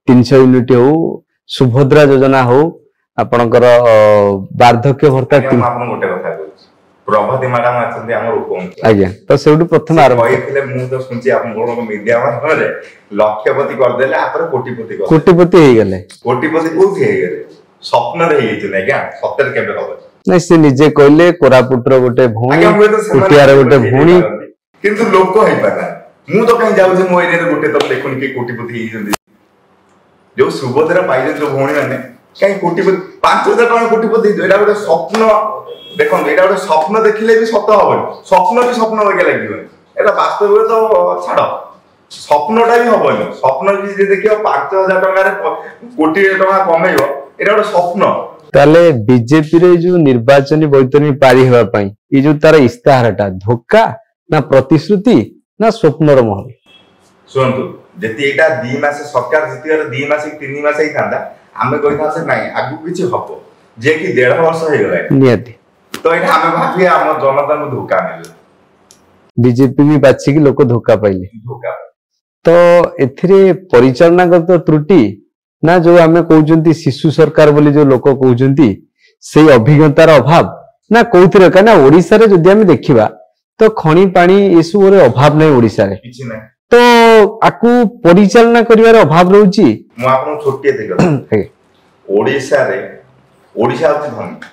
300 unit हो सुभद्रा योजना हो आपणकर वार्धक्य भत्ता गोटे कथा प्रभाती मैडम आछन्ती हमर उपमुख्य आज्ञा तो सेउडु प्रथम आरंभ कहिथिले मु तो सुनछि आपन मीडिया माध्यमरे लक्षपति कर देले आपर कोटिपति हे गेले कोटिपति कोथि हे गेले स्वप्न रे हे छै आज्ञा सत्तर केबे होबे नहीं से निजे कहले कोरापुटर गोटे भौणी कुटियार गोटे भौणी किंतु लोक हे पाता मु तो कहीं जाउ जे मो एरिया रे गोटे तो देखुन के कोटिपति हे जंदी जो सुभद्रा पाइले जो भौणी माने कहीं कोटिपति 5000 टका कोटिपति एटा गोटे स्वप्न देखो एटा गोटे स्वप्न देखिले भी सत हबन स्वप्न भी स्वप्न लगे लागिबन एटा वास्तव में तो छाड़ स्वप्नटा भी हबन स्वप्न भी जे देखियो 5000 टका रे कोटी टका कमेइबो एटा गोटे स्वप्न ताले बीजेपी रे जो निर्वाचन बैतरणी पारी हेबा पई ई जो तार इस्ताहारटा धोखा ना प्रतिश्रुति ना स्वप्नर महल सुनतु जति एटा 2 मास सरकार जितियार 2 मास 3 मास ही थांदा हमें कहिथा से नहीं आगु किछि हबो जे कि 1.5 वर्ष हे गलाय नियति तो एटा हमें भाबी हम जनता को धोखा मिले बीजेपी भी बाछि कि लोक धोखा पाइले धोखा तो एथिरे परिचालनागत त्रुटि ना जो आमे कहउजंती शिशु सरकार बोली जो लोक कहउजंती से अभिज्ञतार अभाव ना कोउथिरे काना ओडिसा रे जदि आमे देखिबा तो खणी पानी एसु रे अभाव नै ओडिसा रे किछि नै तो आकु परिचालना करिवार अभाव रहउची मु आपन छोटिए देखल ओडिसा रे ओडिसा होती धनी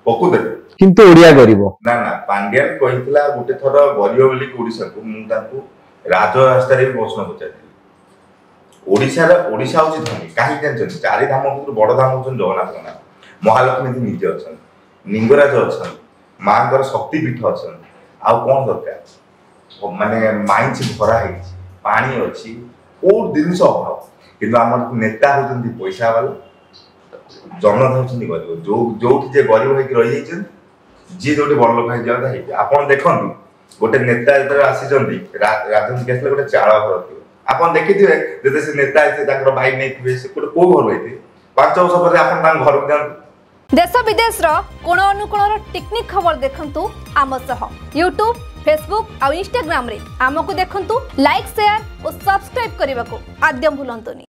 पकुदे किंतु ओडिया गरीब ना ना पांड्यान कहितला गुटे थर गरीब बोली ओडिसा को मु ताकू राज रास्ता रे प्रश्न पचाति ओडिसा होची धनी काहे टेंशन चारि धाम को बड़ धाम होचन जगन्नाथ नाथ महालक्ष्मी जी निजे अछन निंगराज अछन मांगर शक्ति पीठ अछन आ कोन दरकार माने माइंस भरा है पानी अछि ओ दिनस अभाव किंतु हमर नेता होचंती पैसा वाला जन होचंती गरीब जो जे गरीब है कि रहि जाइछन जी जोटे बड़ लोक है जाता है आपण देखंतु गोटे नेता जते आसी जंती राजन केसले गोटे चाळ घर थियो आपण देखिथिबे जते से नेता आइते ताकर भाई नै थिबे से को घर होइते 5 वर्ष ପରେ आपण तां घर जान देश विदेश रो कोण अनुकोण टेक्निक खबर देखंतु आम सह YouTube Facebook और Instagram रे आमको देखंतु लाइक शेयर और सब्सक्राइब करने को आद्यम भूलंतुनी।